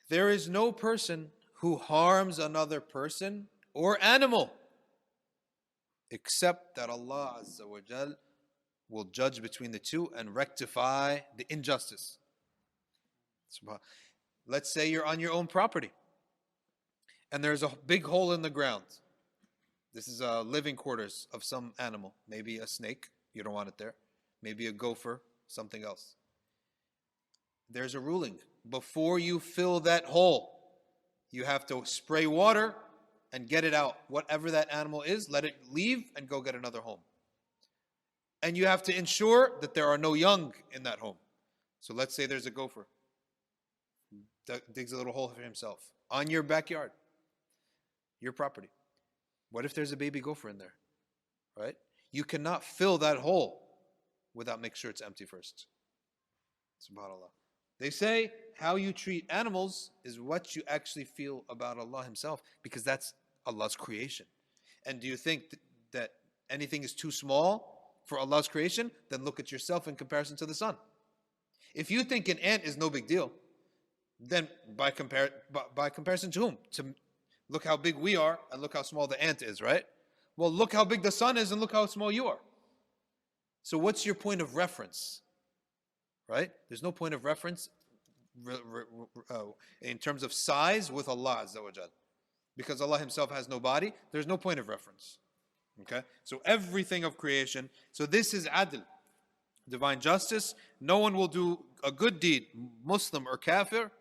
There is no person who harms another person or animal except that Allah Azza wa Jal will judge between the two and rectify the injustice. Let's say you're on your own property and there's a big hole in the ground. This is a living quarters of some animal, maybe a snake, you don't want it there, maybe a gopher, something else. There's a ruling. Before you fill that hole, you have to spray water and get it out. Whatever that animal is, let it leave and go get another home. And you have to ensure that there are no young in that home. So let's say there's a gopher, digs a little hole for himself on your backyard, your property. What if there's a baby gopher in there, right? You cannot fill that hole without making sure it's empty first. SubhanAllah. They say how you treat animals is what you actually feel about Allah Himself, because that's Allah's creation. And do you think that anything is too small for Allah's creation? Then look at yourself in comparison to the sun. If you think an ant is no big deal, then by comparison to whom? To look how big we are and look how small the ant is, right? Well, look how big the sun is and look how small you are. So what's your point of reference? Right? There's no point of reference in terms of size with Allah Azza wa Jal. Because Allah Himself has no body, there's no point of reference. Okay? So everything of creation. So this is adl, divine justice. No one will do a good deed, Muslim or kafir,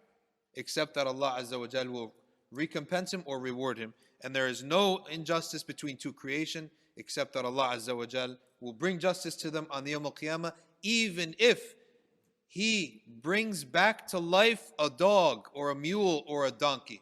except that Allah Azza wa Jal will recompense him or reward him. And there is no injustice between two creation, except that Allah Azza wa Jal will bring justice to them on the Yawm al-Qiyamah, even if He brings back to life a dog or a mule or a donkey.